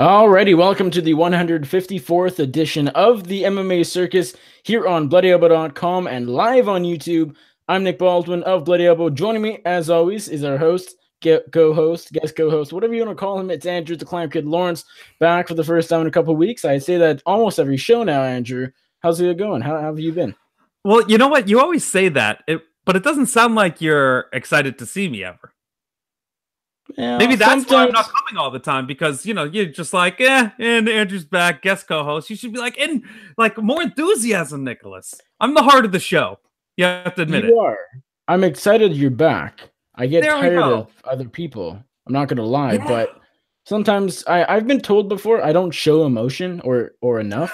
Alrighty, welcome to the 154th edition of the MMA Circus here on BloodyElbow.com and live on YouTube. I'm Nick Baldwin of Bloody Elbow. Joining me, as always, is our host, co-host, guest co-host, whatever you want to call him. It's Andrew, the Clown Kid Lawrence, back for the first time in a couple of weeks. I say that almost every show now, Andrew. How's it going? How have you been? Well, you know what? You always say that, but it doesn't sound like you're excited to see me ever. Yeah, maybe that's why I'm not coming all the time, because you're just like, and Andrew's back, guest co-host. You should be like more enthusiasm, Nicholas. I'm the heart of the show. You have to admit it. You are. I'm excited you're back. I get tired of other people. I'm not gonna lie, but sometimes I've been told before I don't show emotion or enough,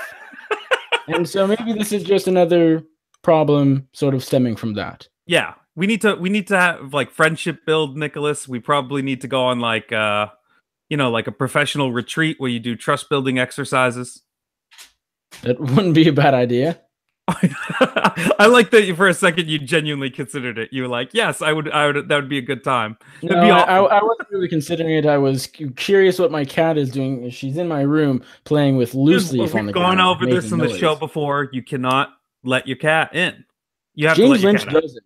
and so maybe this is just another problem, sort of stemming from that. Yeah. We need to have like friendship build, Nicholas. We probably need to go on like a professional retreat where you do trust building exercises. That wouldn't be a bad idea. I like that for a second you genuinely considered it. You were like, yes, I would. That would be a good time. No, I wasn't really considering it. I was curious what my cat is doing. She's in my room playing with loose leaf on the ground. We've gone over this in the show before. You cannot let your cat in. You have James to let Lynch does it.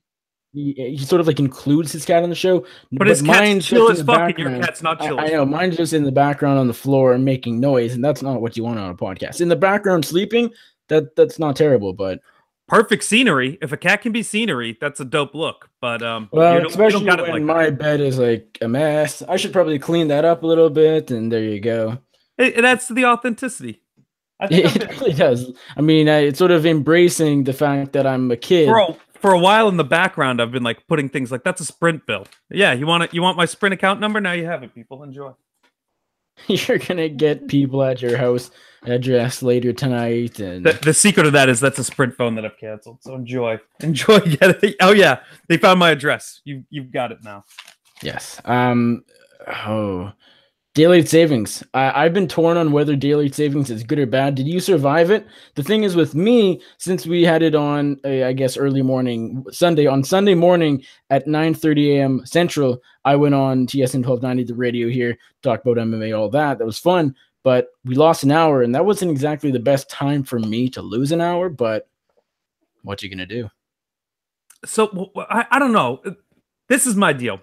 He sort of like includes his cat on the show, but his cat's chill as fuck, and your cat's not chill. I know, mine's just in the background on the floor making noise, and that's not what you want on a podcast. In the background sleeping, that's not terrible, but perfect scenery. If a cat can be scenery, that's a dope look. But well, especially when my bed is like a mess, I should probably clean that up a little bit, and there you go. It adds to the authenticity. It really does. I mean, it's sort of embracing the fact that I'm a kid. For a while in the background, I've been like putting things like, that's a Sprint bill. Yeah, you want it? You want my Sprint account number? Now you have it, people. Enjoy. You're gonna get people at your house address later tonight, and the secret of that is that's a Sprint phone that I've canceled. So enjoy. Getting. Oh yeah, they found my address. You've got it now. Yes. Daylight savings. I've been torn on whether daylight savings is good or bad. Did you survive it? The thing is with me, since we had it on, I guess, early morning, Sunday morning at 9:30 a.m. Central, I went on TSN 1290, the radio here, talk about MMA, all that. That was fun, but we lost an hour, and that wasn't exactly the best time for me to lose an hour, but what you going to do? So, I don't know. This is my deal.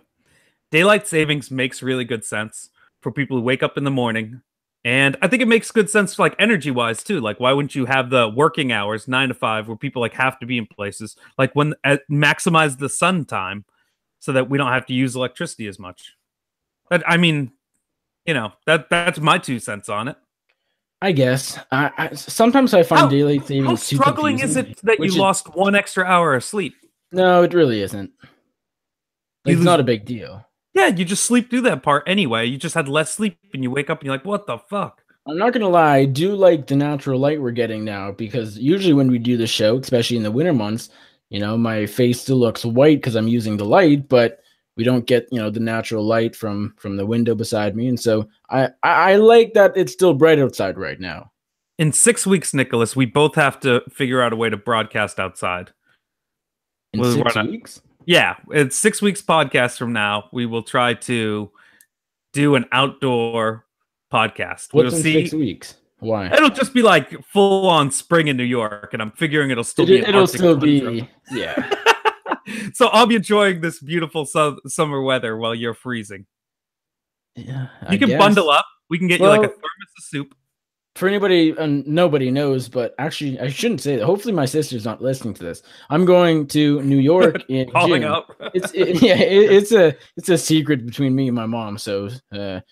Daylight savings makes really good sense for people who wake up in the morning. And I think it makes good sense, like energy-wise too. Like, why wouldn't you have the working hours 9 to 5 where people like have to be in places, like when maximize the sun time so that we don't have to use electricity as much. I mean, that's my 2 cents on it. I guess. Sometimes I find daylight savings. How struggling is it that you lost 1 extra hour of sleep? No, it really isn't. It's not a big deal. Yeah, you just sleep through that part anyway. You just had less sleep, and you wake up and you're like, what the fuck? I'm not going to lie. I do like the natural light we're getting now, because usually when we do the show, especially in the winter months, my face still looks white because I'm using the light, but we don't get, the natural light from the window beside me. And so I like that it's still bright outside right now. In 6 weeks, Nicholas, we both have to figure out a way to broadcast outside. In 6 weeks? Yeah, it's 6 weeks podcast from now. We will try to do an outdoor podcast. What's in 6 weeks? Why? It'll just be like full on spring in New York, and I'm figuring it'll still be. It'll still be, yeah. So I'll be enjoying this beautiful summer weather while you're freezing. Yeah, you can bundle up. We can get you like a thermos of soup. For anybody, nobody knows, but actually, I shouldn't say that. Hopefully, my sister's not listening to this. I'm going to New York in June. Up. It's a secret between me and my mom. So, sister,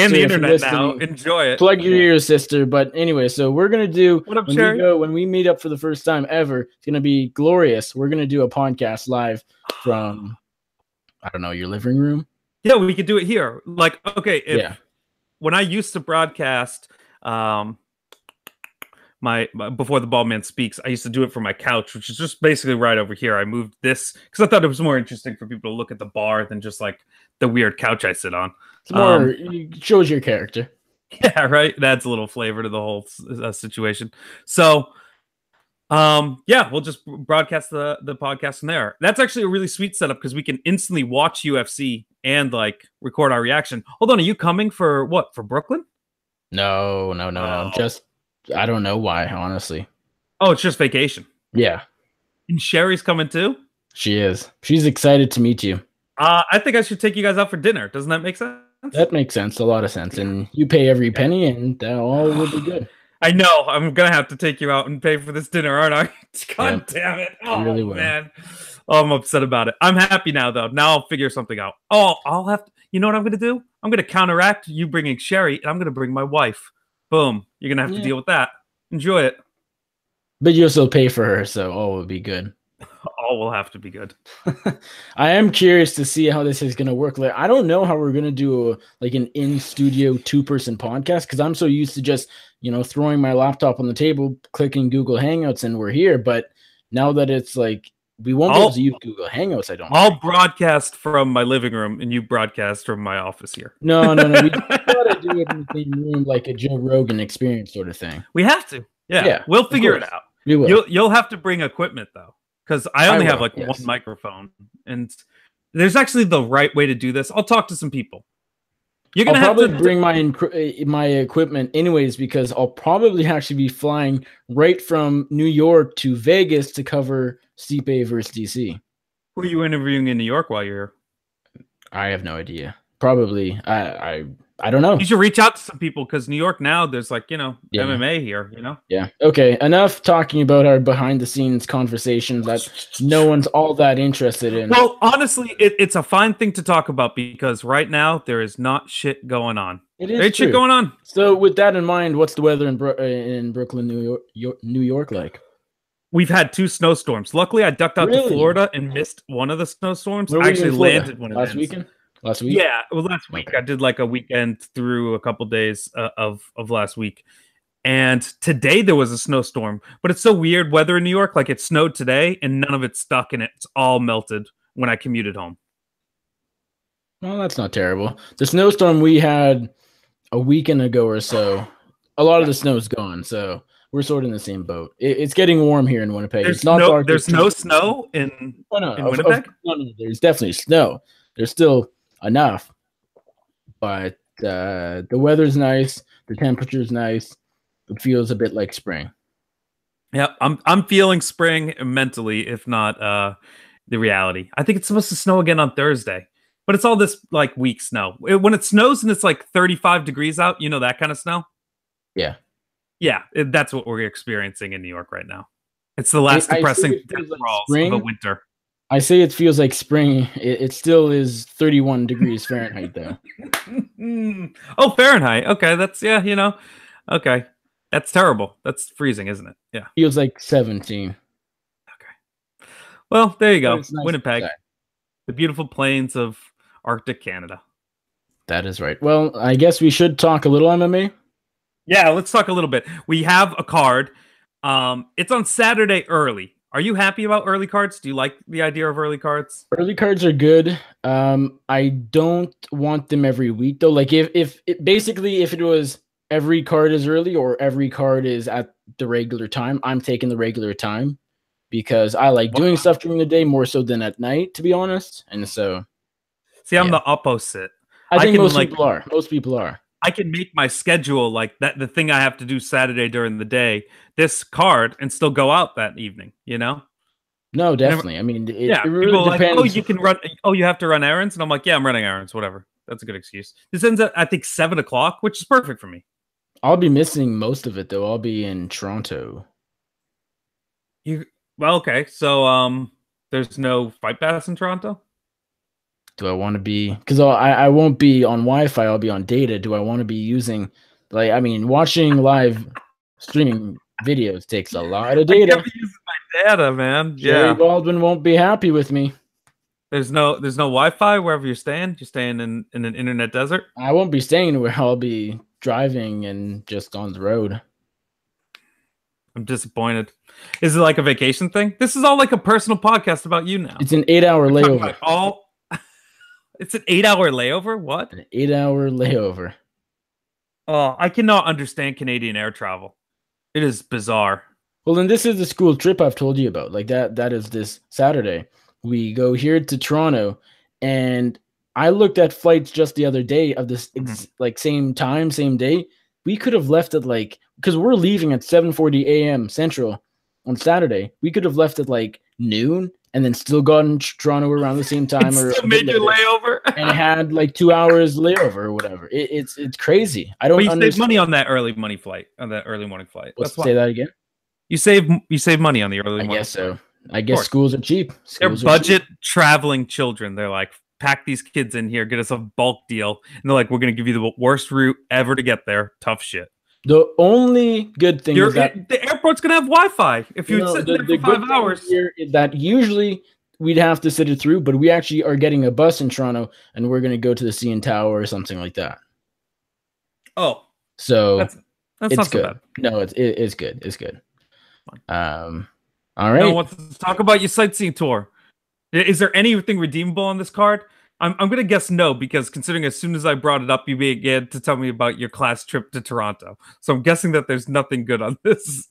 and the internet now, enjoy it. Plug your ears, sister. But anyway, so we're gonna do what up, Cherry? When we meet up for the first time ever. It's gonna be glorious. We're gonna do a podcast live from, I don't know, your living room. Yeah, we could do it here. Like, okay, when I used to broadcast. My Before the Bald Man Speaks, I used to do it from my couch, which is just basically right over here. I moved this because I thought it was more interesting for people to look at the bar than just like the weird couch I sit on. It's more, it shows your character. Yeah, right. It adds a little flavor to the whole situation. So, we'll just broadcast the podcast from there. That's actually a really sweet setup because we can instantly watch UFC and like record our reaction. Hold on, are you coming for what? For Brooklyn? No, no, no, no. Oh. Just I don't know why, honestly. Oh, it's just vacation. Yeah, And Sherry's coming too? she is. She's excited to meet you. I think I should take you guys out for dinner. Doesn't that make sense? That makes sense, a lot of sense. And you pay every Yeah. penny, and that all will be good. I know. I'm gonna have to take you out and pay for this dinner, aren't I? Yeah, God damn it! you really Oh will. man, oh, I'm upset about it. I'm happy now, though. Now I'll figure something out. Oh, I'll have to. You know what I'm gonna do? I'm gonna counteract you bringing Sherry, and I'm gonna bring my wife. Boom. You're gonna have to Yeah. deal with that. Enjoy it. But you also pay for her, so all will be good. All will have to be good. I am curious to see how this is going to work. Like, I don't know how we're going to do like an in-studio two-person podcast because I'm so used to just, throwing my laptop on the table, clicking Google Hangouts, and we're here. But now that it's like we won't be able to use Google Hangouts, I don't I'll think. broadcast from my living room, and you broadcast from my office here. No. We gotta do it in the same room, like a Joe Rogan experience sort of thing. We have to. Yeah, we'll figure it out. We will. You'll have to bring equipment though, because I only have like one microphone, and there's actually the right way to do this. I'll talk to some people. You're gonna have to bring my equipment anyways, because I'll probably actually be flying right from New York to Vegas to cover Stipe versus DC. Who are you interviewing in New York while you're here? I have no idea. Probably I don't know. You should reach out to some people because New York now there's like MMA here. Yeah. Okay. Enough talking about our behind the scenes conversations that no one's all that interested in. Well, honestly, it's a fine thing to talk about because right now there is not shit going on. There's shit going on. So with that in mind, what's the weather in Brooklyn, New York like? We've had 2 snowstorms. Luckily, I ducked out to Florida and missed one of the snowstorms. I actually landed one last weekend. Last week? Yeah, well, last week. I did like a weekend through a couple days of last week. And today there was a snowstorm. But it's so weird weather in New York. Like it snowed today and none of it stuck and it's all melted when I commuted home. Well, that's not terrible. The snowstorm we had a weekend ago or so, a lot of the snow's gone. So we're sort of in the same boat. It's getting warm here in Winnipeg. There's it's not dark. There's no snow in Winnipeg? No, there's definitely snow. There's still enough, but the weather's nice, the temperature's nice. It feels a bit like spring. Yeah, I'm feeling spring mentally, if not the reality. I think it's supposed to snow again on Thursday, but it's all this like weak snow. When it snows and it's like 35 degrees out, that kind of snow. Yeah, that's what we're experiencing in New York right now. It's the last depressing of a winter. I say it feels like spring. It still is 31 degrees Fahrenheit, though. Oh, Fahrenheit. Okay, that's Okay, that's terrible. That's freezing, isn't it? Yeah, feels like 17. Okay. Well, there you go, nice Winnipeg, the beautiful plains of Arctic Canada. That is right. Well, I guess we should talk a little MMA. Yeah, let's talk a little bit. We have a card. It's on Saturday early. Are you happy about early cards? Do you like the idea of early cards? Early cards are good. I don't want them every week though. Like if it was every card is early or every card is at the regular time, I'm taking the regular time because I like doing stuff during the day more so than at night, to be honest. And so, see, I'm the opposite. I think most people are. Most people are. I can make my schedule like that. The thing I have to do Saturday during the day, this card, and still go out that evening. No, definitely. I mean, it really people depends. Like, you can run. Oh, you have to run errands, and I'm like, yeah, I'm running errands. Whatever. That's a good excuse. This ends at I think 7 o'clock, which is perfect for me. I'll be missing most of it though. I'll be in Toronto. Okay. So there's no Fight Pass in Toronto. Do I want to be, because I won't be on Wi-Fi, I'll be on data. Do I want to be using, watching live streaming videos takes a lot of data. I can't be using my data, man. Jerry Baldwin won't be happy with me. There's no Wi-Fi wherever you're staying. You're staying in an internet desert. I won't be staying where I'll be driving and just on the road. I'm disappointed. Is it like a vacation thing? This is all like a personal podcast about you now. It's an 8-hour layover. It's an 8-hour layover? What? An 8-hour layover. Oh, I cannot understand Canadian air travel. It is bizarre. Well, then this is the school trip I've told you about. Like that is this Saturday. We go here to Toronto, and I looked at flights just the other day of this same time, same day. we could have left at like, because we're leaving at 7:40 a.m. Central on Saturday. We could have left at like noon and then still gotten Toronto around the same time, It's or still made your layover, and had like 2 hours layover or whatever. It's crazy. I don't. But you understand. save money on that early morning flight. Let's say that again. You save money on the early morning. I guess so. I guess schools are cheap. They're budget traveling children. They're like, pack these kids in here, get us a bulk deal, and they're like, we're going to give you the worst route ever to get there. Tough shit. The only good thing is that the airport's going to have Wi-Fi if you sit there for 5 hours. Here is that usually we'd have to sit it through, but we actually are getting a bus in Toronto, and we're going to go to the CN Tower or something like that. Oh, so that's it's not good. so bad. No, it's good. It's good. All right. Now, let's talk about your sightseeing tour. Is there anything redeemable on this card? I'm going to guess no, because considering as soon as I brought it up, you began to tell me about your class trip to Toronto. So I'm guessing that there's nothing good on this.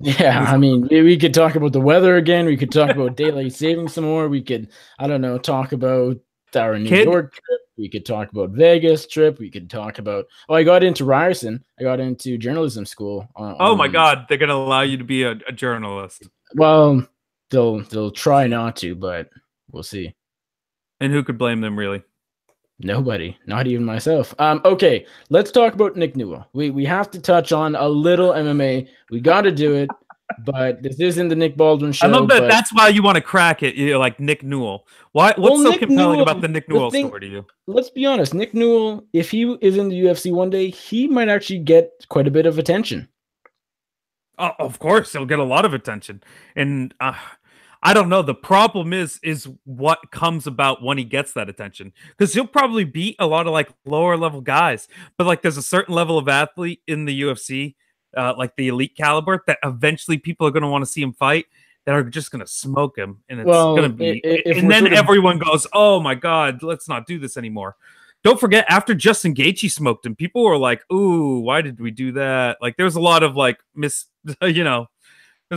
Yeah, I mean, we could talk about the weather again. We could talk about daylight savings some more. We could, I don't know, talk about our New York trip. We could talk about Vegas trip. We could talk about, I got into Ryerson. I got into journalism school. Oh my God, they're going to allow you to be a journalist. Well, they'll try not to, but we'll see. And who could blame them, really? Nobody, not even myself. Okay, let's talk about Nick Newell. We have to touch on a little MMA. We got to do it, but this isn't the Nick Baldwin show. I love that. That's why you want to crack it. You're like Nick Newell. What's so compelling about the Nick Newell story to you? Let's be honest. Nick Newell, if he is in the UFC one day, he might actually get quite a bit of attention. Of course, he'll get a lot of attention, and I don't know. The problem is what comes about when he gets that attention, because he'll probably beat a lot of like lower level guys, but like there's a certain level of athlete in the UFC, like the elite caliber, that eventually people are going to want to see him fight, that are just going to smoke him, and it's going to be, and then everyone goes, "Oh my God, let's not do this anymore." Don't forget, after Justin Gaethje smoked him, people were like, "Ooh, why did we do that?" Like, there's a lot of like there's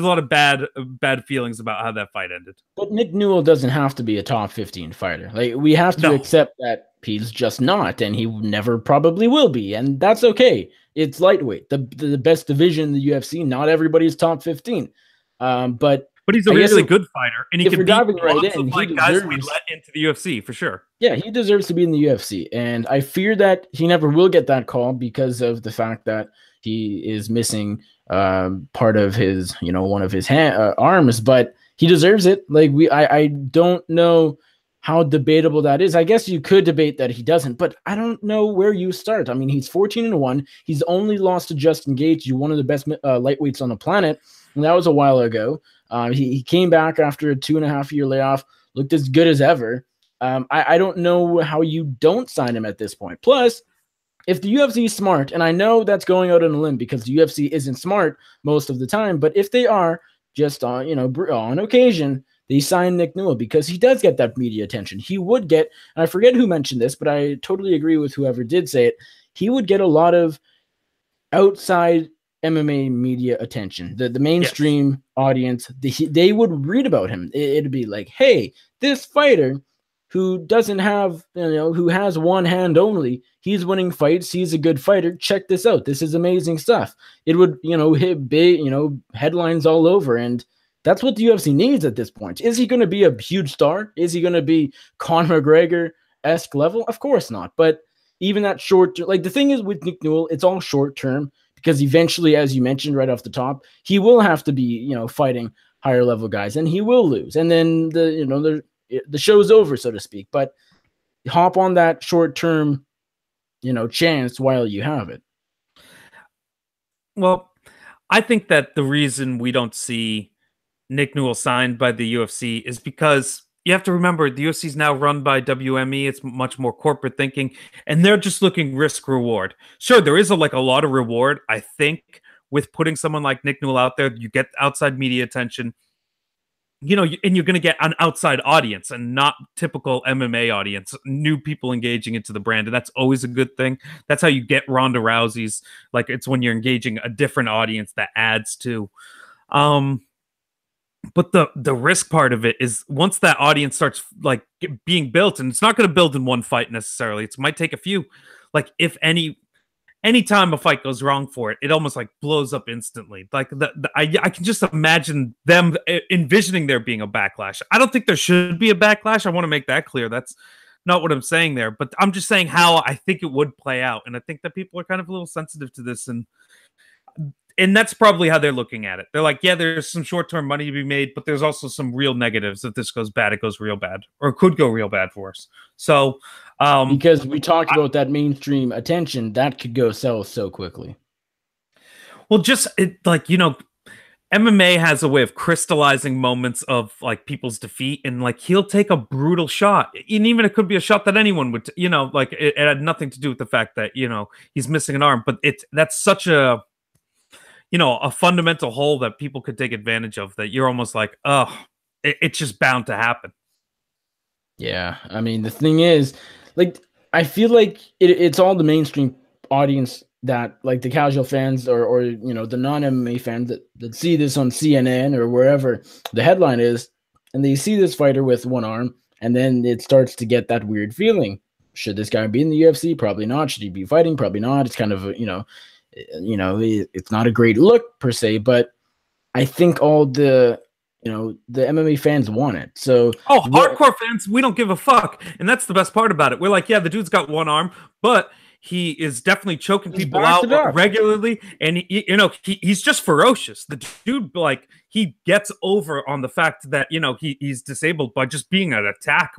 a lot of bad feelings about how that fight ended. But Nick Newell doesn't have to be a top 15 fighter. Like, we have to accept that he's just not, and he never probably will be, and that's okay. It's lightweight, the best division in the UFC. Not everybody's top 15, but he's a really good fighter, and he can beat lots of guys we let into the UFC for sure. Yeah, he deserves to be in the UFC, and I fear that he never will get that call because of the fact that he is missing part of his, one of his arms, but he deserves it. Like, I don't know how debatable that is. I guess you could debate that he doesn't, but I don't know where you start. I mean, he's 14-1. He's only lost to Justin Gaethje, one of the best lightweights on the planet, and that was a while ago. He came back after a 2.5-year layoff, looked as good as ever. I don't know how you don't sign him at this point. Plus, if the UFC is smart, and I know that's going out on a limb because the UFC isn't smart most of the time, but if they are, just on occasion, they sign Nick Newell because he does get that media attention. He would get, and I forget who mentioned this, but I totally agree with whoever did say it. He would get a lot of outside MMA media attention. The mainstream audience, they would read about him. It'd be like, hey, this fighter who doesn't have, who has one hand only, he's winning fights, he's a good fighter, check this out, this is amazing stuff. It would, hit big, headlines all over, and that's what the UFC needs at this point. Is he going to be a huge star? Is he going to be Conor McGregor-esque level? Of course not, but even that short, like, the thing is with Nick Newell, it's all short term, because eventually, as you mentioned right off the top, he will have to be, fighting higher level guys, and he will lose, and then the show's over, so to speak. But hop on that short-term, chance while you have it. Well, I think that the reason we don't see Nick Newell signed by the UFC is because you have to remember the UFC is now run by WME. It's much more corporate thinking, and they're just looking risk reward. Sure, there is a lot of reward, I think, with putting someone like Nick Newell out there. You get outside media attention. And you're going to get an outside audience and not typical MMA audience, new people engaging into the brand. And that's always a good thing. That's how you get Ronda Rousey's. Like, it's when you're engaging a different audience that adds to. But the risk part of it is once that audience starts being built, and it's not going to build in one fight necessarily. It might take a few. Like, if any anytime a fight goes wrong for it, it almost like blows up instantly. Like I can just imagine them envisioning there being a backlash. I don't think there should be a backlash. I want to make that clear. That's not what I'm saying there, but I'm just saying how I think it would play out. And I think that people are kind of a little sensitive to this, and that's probably how they're looking at it. They're like, yeah, there's some short-term money to be made, but there's also some real negatives. If this goes bad, it goes real bad, or it could go real bad for us. So, because we talked about that mainstream attention, that could go south so quickly. Well, just like, you know, MMA has a way of crystallizing moments of like people's defeat, and like he'll take a brutal shot, and even it could be a shot that anyone would, you know, like it had nothing to do with the fact that, you know, he's missing an arm, but that's such a, you know, a fundamental hole that people could take advantage of, that you're almost like, oh, it's just bound to happen. Yeah, I mean, the thing is, like, I feel like it's all the mainstream audience that, like, the casual fans or you know, the non-MMA fans that see this on CNN or wherever the headline is, and they see this fighter with one arm, and then it starts to get that weird feeling. Should this guy be in the UFC? Probably not. Should he be fighting? Probably not. It's kind of, you know, it's not a great look per se, but I think all the, you know, the MMA fans want it. So, hardcore fans, we don't give a fuck, and that's the best part about it. We're like, yeah, the dude's got one arm, but he is definitely choking people out regularly, and he's just ferocious. The dude, like, he gets over on the fact that, you know, he's disabled by just being an attack.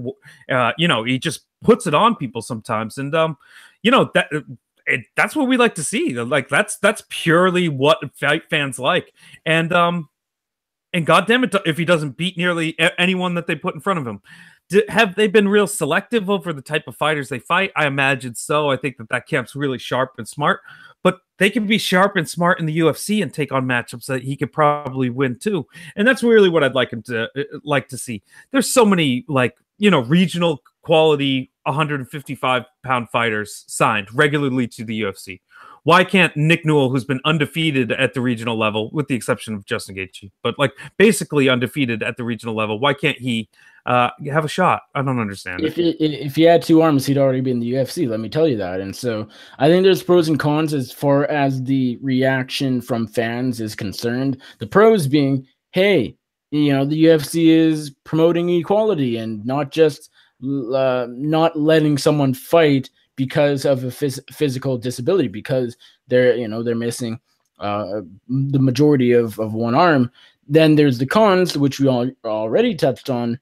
You know, he just puts it on people sometimes, and you know, that's what we like to see. Like, that's purely what fight fans like. And goddamn it, if he doesn't beat nearly anyone that they put in front of him. Have they been real selective over the type of fighters they fight? I imagine so. I think that camp's really sharp and smart, but they can be sharp and smart in the UFC and take on matchups that he could probably win too. And that's really what I'd like him to see. There's so many, like, you know, regional quality 155-pound fighters signed regularly to the UFC. Why can't Nick Newell, who's been undefeated at the regional level, with the exception of Justin Gaethje, but like basically undefeated at the regional level, why can't he have a shot? I don't understand. If he had two arms, he'd already be in the UFC. Let me tell you that. And so I think there's pros and cons as far as the reaction from fans is concerned. The pros being, hey, you know, the UFC is promoting equality and not just not letting someone fight because of a physical disability, because they're missing the majority of one arm. Then there's the cons, which we already touched on.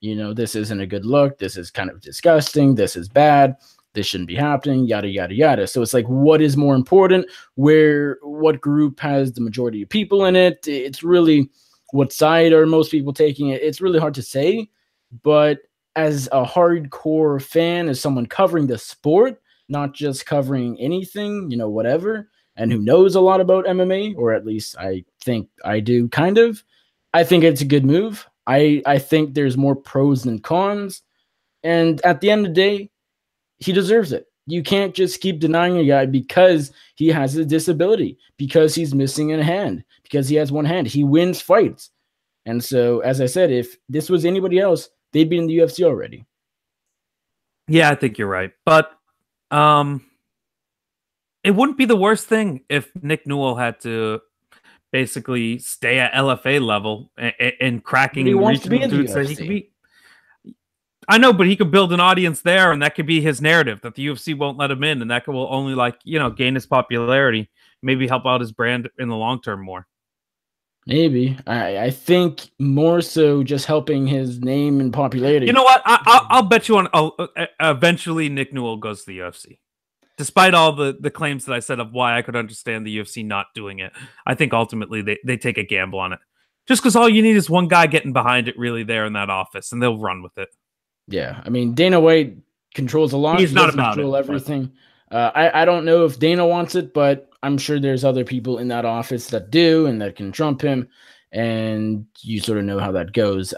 You know, this isn't a good look. This is kind of disgusting. This is bad. This shouldn't be happening, yada, yada, yada. So it's like, what is more important? What group has the majority of people in it? It's really, what side are most people taking it? It's really hard to say, but as a hardcore fan, as someone covering the sport, not just covering anything, you know, whatever, and who knows a lot about MMA, or at least I think I do, kind of, I think it's a good move. I think there's more pros than cons. And at the end of the day, he deserves it. You can't just keep denying a guy because he has a disability, because he's missing a hand, because he has one hand. He wins fights. And so, as I said, if this was anybody else, they'd be in the UFC already. Yeah, I think you're right. But it wouldn't be the worst thing if Nick Newell had to basically stay at LFA level and cracking regional dudes that he could beat. I know, but he could build an audience there, and that could be his narrative, that the UFC won't let him in, and that will only, like, you know, gain his popularity, maybe help out his brand in the long term more. Maybe. I think more so just helping his name and popularity. You know what? I'll bet you on eventually Nick Newell goes to the UFC. Despite all the claims that I said of why I could understand the UFC not doing it, I think ultimately they take a gamble on it. Just because all you need is one guy getting behind it really there in that office, and they'll run with it. Yeah, I mean, Dana White controls a lot. He's not about control everything. I don't know if Dana wants it, but I'm sure there's other people in that office that do and that can trump him, and you sort of know how that goes.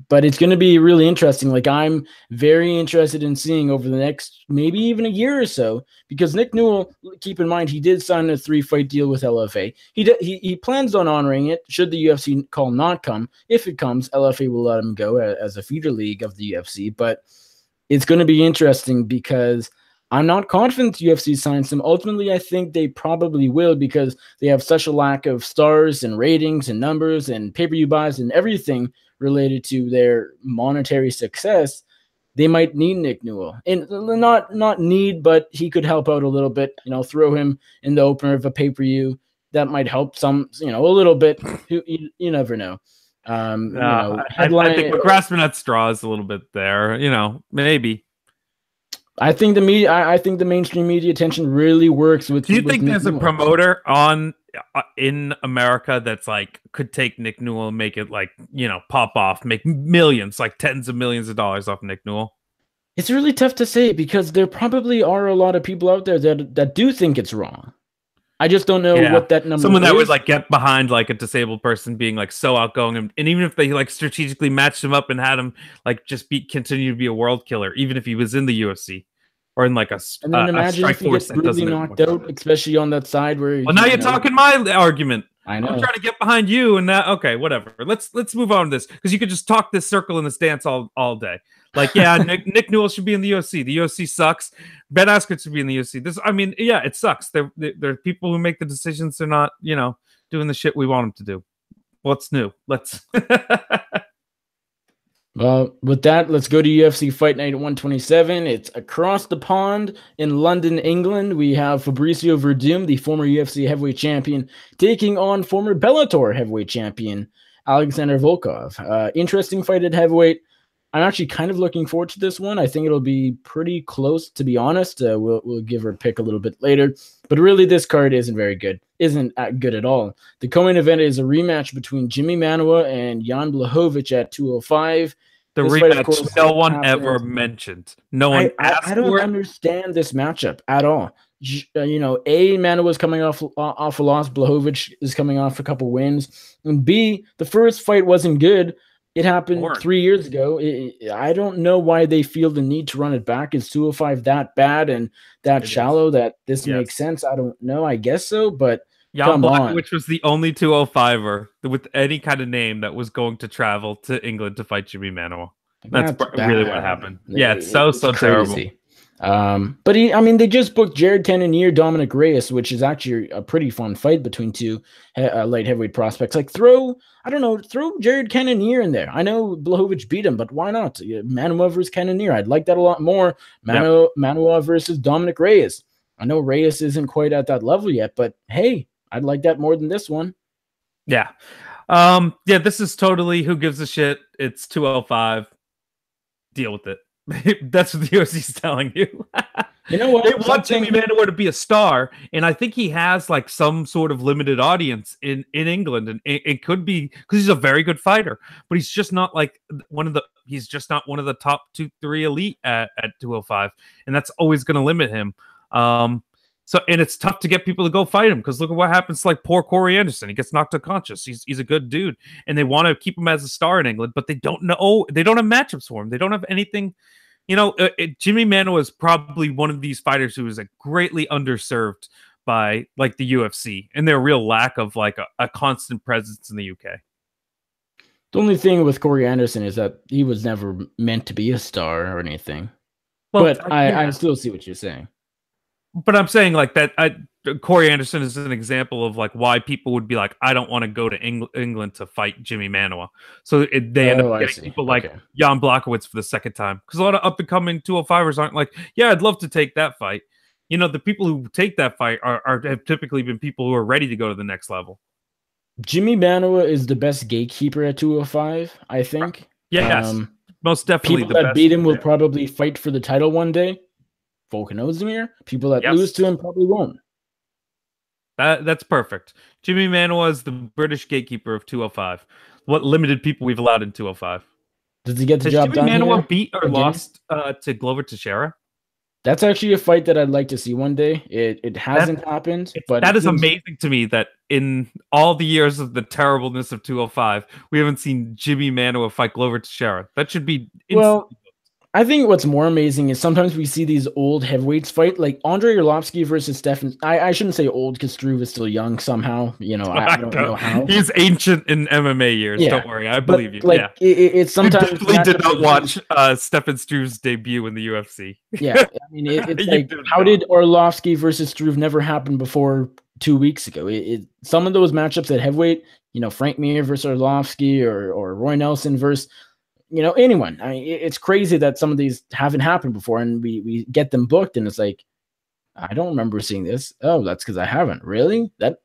But it's going to be really interesting. Like, I'm very interested in seeing over the next maybe even a year or so, because Nick Newell, keep in mind, he did sign a 3-fight deal with LFA. He plans on honoring it should the UFC call not come. If it comes, LFA will let him go as a feeder league of the UFC. But it's going to be interesting because I'm not confident UFC signs him. Ultimately, I think they probably will because they have such a lack of stars and ratings and numbers and pay-per-view buys and everything related to their monetary success. They might need Nick Newell, and not need, but he could help out a little bit. Throw him in the opener of a pay-per-view. That might help some, a little bit. You never know. I think we're grasping at straws a little bit there. Maybe. I think the media. I think the mainstream media attention really works with. Do you think there's a promoter in America that's like could take Nick Newell and make it like pop off, make millions, like tens of millions of dollars off Nick Newell? It's really tough to say because there probably are a lot of people out there that do think it's wrong. I just don't know what that number is. Someone that would like get behind like a disabled person being like so outgoing, and even if they like strategically matched him up and had him like just continue to be a world killer, even if he was in the UFC or in like a and then imagine if he gets really knocked out, especially on that side where. Well, now you're talking my argument. I know. I'm trying to get behind you, and that okay, whatever. Let's move on to this because you could just talk this circle and this dance all day. Like, yeah, Nick Newell should be in the UFC. The UFC sucks. Ben Askren should be in the UFC. Yeah, it sucks. They're people who make the decisions. They're not, doing the shit we want them to do. What's new? Let's. Well, with that, let's go to UFC Fight Night 127. It's across the pond in London, England. We have Fabricio Werdum, the former UFC heavyweight champion, taking on former Bellator heavyweight champion Alexander Volkov. Interesting fight at heavyweight. I'm actually kind of looking forward to this one. I think it'll be pretty close, to be honest. We'll give her a pick a little bit later. But really, this card isn't very good. Isn't good at all. The co-main event is a rematch between Jimmy Manuwa and Jan Blachowicz at 205. The rematch no one ever mentioned. No one asked I don't understand this matchup at all. Manuwa is coming off a loss. Blachowicz is coming off a couple wins. And B, the first fight wasn't good. It happened 3 years ago. I don't know why they feel the need to run it back. Is 205 that bad and that shallow that this makes sense? I don't know. I guess so, but come on. Which was the only 205er with any kind of name that was going to travel to England to fight Jimmy Manuwa. That's really what happened. Yeah, it's so terrible. But they just booked Jared Cannonier, Dominic Reyes, which is actually a pretty fun fight between two light heavyweight prospects. Like throw Jared Cannonier in there. I know Blachowicz beat him, but why not? Manuwa versus Cannonier. I'd like that a lot more. Manuwa versus Dominic Reyes. I know Reyes isn't quite at that level yet, but hey, I'd like that more than this one. Yeah. This is totally who gives a shit. It's 205. Deal with it. That's what the UFC is telling you. You know what? They want Jimmy Manuwa to be a star, and I think he has like some sort of limited audience in England, and it could be because he's a very good fighter, but he's just not like he's just not one of the top 2-3 elite at 205, and that's always going to limit him. And it's tough to get people to go fight him because look at what happens to like poor Corey Anderson. He gets knocked unconscious. He's a good dude, and they want to keep him as a star in England, but they don't know. They don't have matchups for him. They don't have anything. Jimmy Manuwa is probably one of these fighters who is greatly underserved by like the UFC and their real lack of like a constant presence in the UK. The only thing with Corey Anderson is that he was never meant to be a star or anything. Well, but I still see what you're saying. But I'm saying like that. Corey Anderson is an example of like why people would be like, I don't want to go to England to fight Jimmy Manuwa. So they end up getting people like Jan Blachowicz for the second time because a lot of up and coming 205ers aren't like, yeah, I'd love to take that fight. The people who take that fight have typically been people who are ready to go to the next level. Jimmy Manuwa is the best gatekeeper at 205, I think. Yes, most definitely. People that beat him will probably fight for the title one day. Volkan Ozdemir. People that lose to him probably won't. That's perfect. Jimmy Manuwa is the British gatekeeper of 205. What limited people we've allowed in 205. Does he get the job done? Jimmy Manuwa beat or lost to Glover Teixeira? That's actually a fight that I'd like to see one day. It hasn't happened, but that is amazing to me that in all the years of the terribleness of 205, we haven't seen Jimmy Manuwa fight Glover Teixeira. That should be well. I think what's more amazing is sometimes we see these old heavyweights fight, like Andrei Arlovsky versus Stefan. I shouldn't say old because Struve is still young somehow. I don't know how. He's ancient in MMA years. Yeah, Don't worry, I believe you. Like Yeah, it's sometimes you definitely did not watch Stefan Struve's debut in the UFC. Yeah, I mean it's like how did Arlovsky versus Struve never happen before 2 weeks ago? Some of those matchups at heavyweight, Frank Mir versus Arlovsky or Roy Nelson versus anyone. I mean, it's crazy that some of these haven't happened before, and we get them booked, and it's like, I don't remember seeing this. Oh, that's because I haven't. Really? That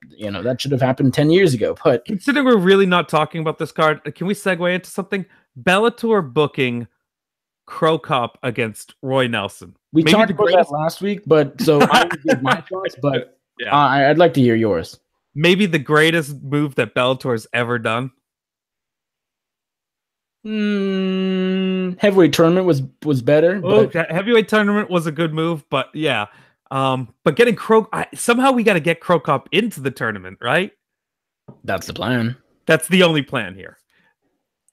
should have happened 10 years ago. But considering we're really not talking about this card, can we segue into something? Bellator booking Crow Cop against Roy Nelson. We talked about that last week, but so I would give my thoughts, but yeah. I'd like to hear yours. Maybe the greatest move that Bellator has ever done. Heavyweight tournament was better. Oh, heavyweight tournament was a good move, but yeah. But getting somehow we got to get Crow Cop into the tournament, right? That's the plan. That's the only plan here.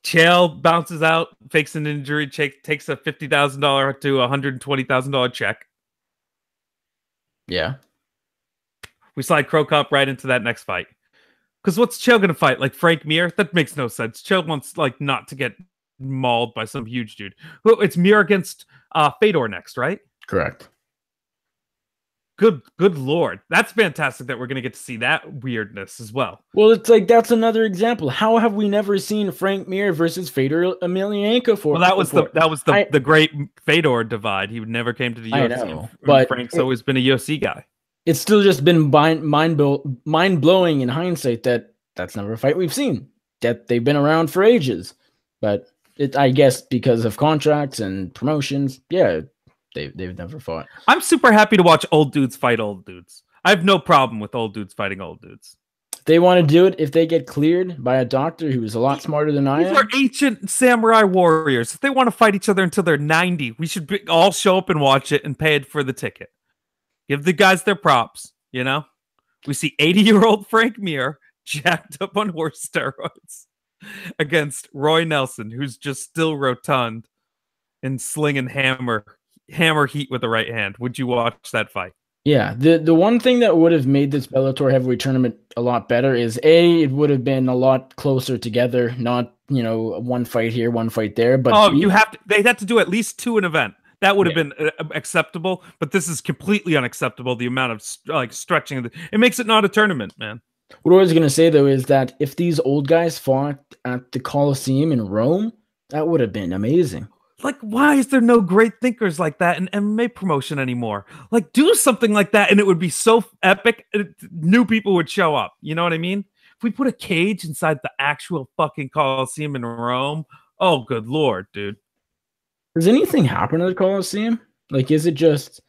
Chael bounces out, fakes an injury, takes a $50,000 to $120,000 check. Yeah. We slide Crow Cop right into that next fight. Because what's Chael going to fight? Like Frank Mir? That makes no sense. Chael wants not to get mauled by some huge dude. Well, it's Mir against Fedor next, right? Correct. Good Lord. That's fantastic that we're going to get to see that weirdness as well. Well, it's like that's another example. How have we never seen Frank Mir versus Fedor Emelianenko for? Well, that was the great Fedor divide. He never came to the UFC. I know, but Frank's always been a UFC guy. It's still just been mind-blowing in hindsight that's never a fight we've seen. That they've been around for ages. But I guess because of contracts and promotions, yeah, they've never fought. I'm super happy to watch old dudes fight old dudes. I have no problem with old dudes fighting old dudes. They want to do it if they get cleared by a doctor who's a lot smarter than I am. These are ancient samurai warriors. If they want to fight each other until they're 90, we should all show up and watch it and pay for the ticket. Give the guys their props, We see 80-year-old Frank Mir jacked up on horse steroids against Roy Nelson, who's just still rotund and slinging hammer heat with the right hand. Would you watch that fight? Yeah. The one thing that would have made this Bellator heavyweight tournament a lot better is it would have been a lot closer together, not, one fight here, one fight there. But they'd have to do at least 2 an event. That would have been acceptable, but this is completely unacceptable. The amount of stretching, it makes it not a tournament, man. What I was going to say, though, is that if these old guys fought at the Coliseum in Rome, that would have been amazing. Like, why is there no great thinkers like that in MMA promotion anymore? Like, do something like that, and it would be so epic. New people would show up. You know what I mean? If we put a cage inside the actual fucking Coliseum in Rome, oh, good Lord, dude. Does anything happen at the Coliseum? Like, is it just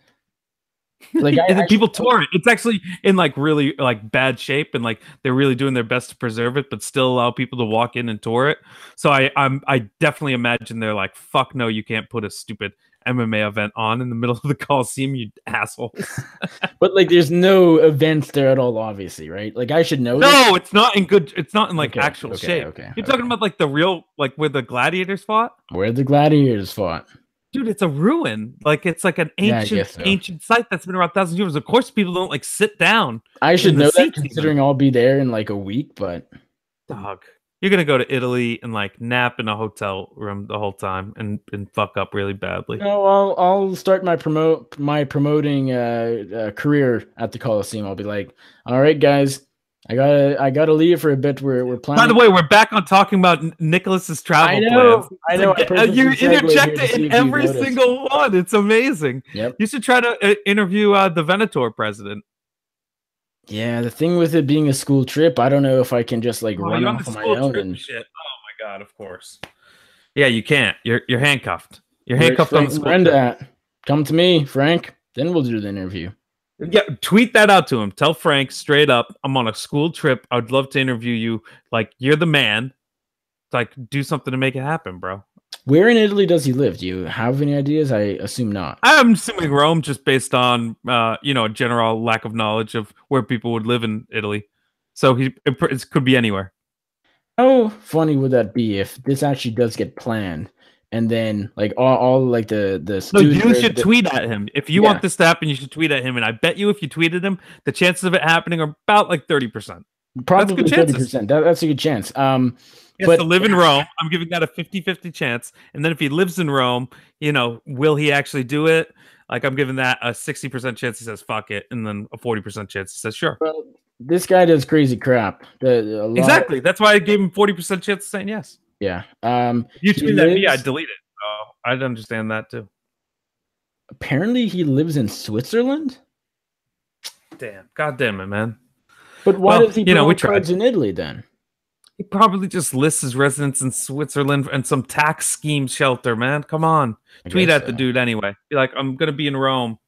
like people tore it? It's actually in really bad shape, and they're really doing their best to preserve it, but still allow people to walk in and tour it. So I definitely imagine they're like, fuck no, you can't put a stupid MMA event on in the middle of the Coliseum, you assholes. But there's no events there at all, obviously, right? Like I should know. No, it's not in actual shape. Okay. You're talking about the real where the gladiators fought? Where the gladiators fought. Dude, it's a ruin. It's like an ancient site that's been around thousands of years. Of course, people don't sit down. I should know that considering I'll be there in a week, but dog. You're gonna go to Italy and nap in a hotel room the whole time and fuck up really badly. No, I'll start my promoting career at the Coliseum. I'll be like, all right, guys, I gotta leave for a bit. We're planning. By the way, we're back on talking about Nicholas's travel plans. I know. You interject it in every single one. It's amazing. Yep. You should try to interview the Venator president. Yeah, the thing with it being a school trip, I don't know if I can just run off on my own. Shit. Oh my god, of course. Yeah, you can't. You're handcuffed. You're handcuffed on the school trip. Come to me, Frank. Then we'll do the interview. Yeah, tweet that out to him. Tell Frank straight up, I'm on a school trip. I'd love to interview you. You're the man. Do something to make it happen, bro. Where in Italy does he live? Do you have any ideas? I assume not. I'm assuming Rome, just based on a general lack of knowledge of where people would live in Italy. So it could be anywhere. How funny would that be if this actually does get planned, and then like all like the No, student you should tweet at him. If you Yeah. want this to happen, you should tweet at him. And I bet you if you tweeted him, the chances of it happening are about like 30%. probably good chances. 30%. That's a good chance. He has to live in Rome. I'm giving that a 50-50 chance. And then if he lives in Rome, you know, will he actually do it? Like, I'm giving that a 60% chance he says fuck it, and then a 40% chance he says sure. Well, this guy does crazy crap. Exactly. That's why I gave him 40% chance of saying yes. Yeah. If you tweet at me, I'd delete it. So I'd understand that too. Apparently, he lives in Switzerland. Damn. God damn it, man. But why does he put cards in Italy then? He probably just lists his residence in Switzerland and some tax scheme shelter, man. Come on. Tweet at the dude anyway. Be like, I'm going to be in Rome.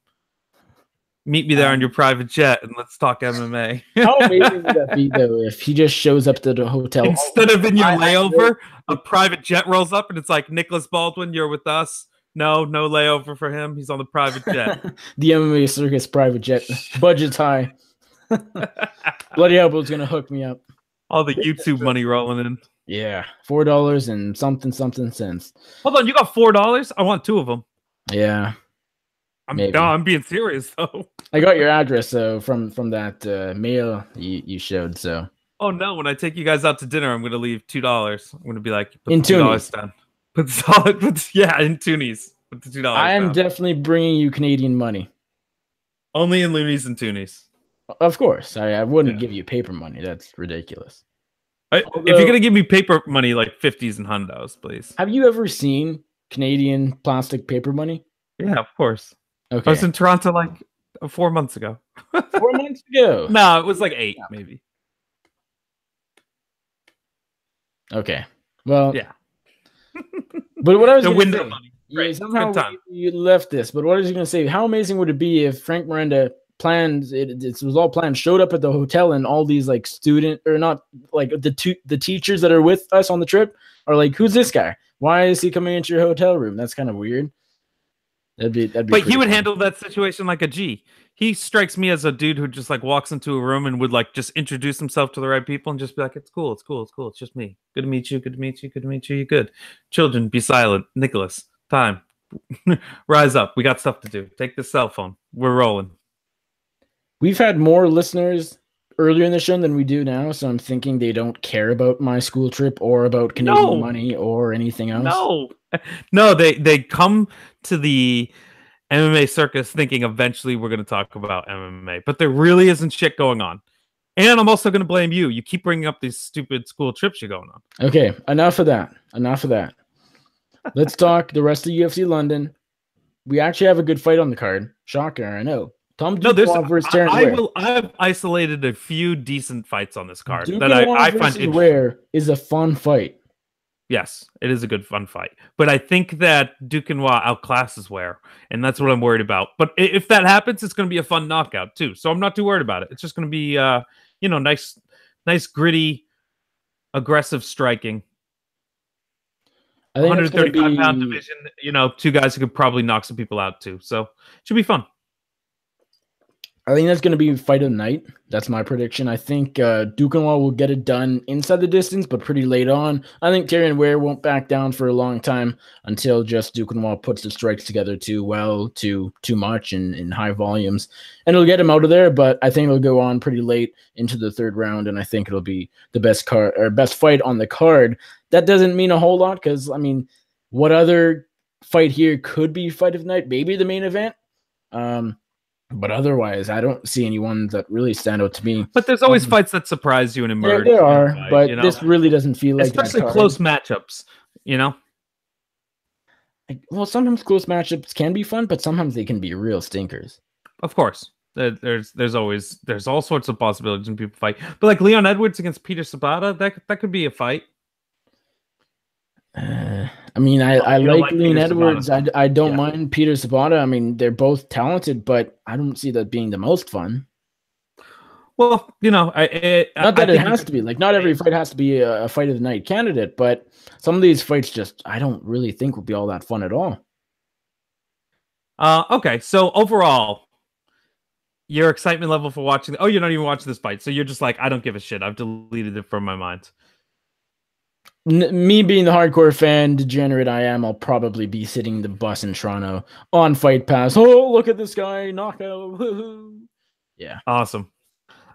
Meet me there on your private jet and let's talk MMA. How amazing would that be, though, if he just shows up to the hotel? Instead of in your layover, a private jet rolls up and it's like, Nicholas Baldwin, you're with us. No layover for him. He's on the private jet. The MMA Circus private jet. Budget's high. Bloody Elbow's going to hook me up. All the YouTube money rolling in. Yeah. $4 and something cents. Hold on, you got $4? I want 2 of them. Yeah. I'm being serious though. I got your address from that mail you showed. So. Oh no! When I take you guys out to dinner, I'm going to leave $2. I'm going to be like, put in $2 down. In toonies. Put the $2. I am definitely bringing you Canadian money. Only in loonies and toonies. Of course, I wouldn't give you paper money. That's ridiculous. If you're gonna give me paper money, like 50s and hundos, please. Have you ever seen Canadian plastic paper money? Yeah, of course. Okay. I was in Toronto like 4 months ago. 4 months ago? No, it was like 8, maybe. Okay. Well, yeah. But what I was the going window to money. Yeah, somehow you left this. But what I was going to say, how amazing would it be if Frank Miranda planned it was all planned, showed up at the hotel, and all these like student or not like the teachers that are with us on the trip are like, who's this guy? Why is he coming into your hotel room? That's kind of weird. That'd be but he would handle that situation like a G. He strikes me as a dude who just like walks into a room and would like just introduce himself to the right people and just be like, it's cool. It's just me. Good to meet you. You good. Children, be silent. Nicholas, time. Rise up. We got stuff to do. Take the cell phone. We're rolling. We've had more listeners earlier in the show than we do now, so I'm thinking they don't care about my school trip or about Canadian money or anything else. No, they come to the MMA Circus thinking eventually we're going to talk about MMA, but there really isn't shit going on. And I'm also going to blame you. You keep bringing up these stupid school trips you're going on. Okay, enough of that. Let's talk the rest of UFC London. We actually have a good fight on the card. Shocker, I know. I've isolated a few decent fights on this card that I find interesting. Is a fun fight. Yes, it is a good fun fight. But I think that Duquesnoy outclasses Ware, and that's what I'm worried about. But if that happens, it's going to be a fun knockout too. So I'm not too worried about it. It's just going to be nice gritty, aggressive striking. I think 135-pound division, two guys who could probably knock some people out too. So it should be fun. I think that's going to be fight of the night. That's my prediction. I think Duquesnoy will get it done inside the distance, but pretty late on. I think Tyrion Ware won't back down for a long time until just Duquesnoy puts the strikes together too well, too much in high volumes. And it'll get him out of there, but I think it'll go on pretty late into the third round, and I think it'll be the best fight on the card. That doesn't mean a whole lot because, I mean, what other fight here could be fight of the night? Maybe the main event. But otherwise, I don't see anyone that really stand out to me. But there's always fights that surprise you and emerge. Yeah, there are, but this really doesn't feel like that. Especially close matchups, Well, sometimes close matchups can be fun, but sometimes they can be real stinkers. Of course. There's all sorts of possibilities when people fight. But like Leon Edwards against Peter Sabata, that could be a fight. I mean, I like Leon Edwards. I don't mind Peter Sabata. I mean, they're both talented, but I don't see that being the most fun. Well, not that it has to be. Like, not every fight has to be a fight of the night candidate, but some of these fights just I don't really think will be all that fun at all. Okay, so overall, your excitement level for watching. You're not even watching this fight, so you're just like, I don't give a shit. I've deleted it from my mind. Me being the hardcore fan degenerate I am, I'll probably be sitting the bus in Toronto on Fight Pass. Oh, look at this guy, knockout! Woo-hoo. Yeah, Awesome.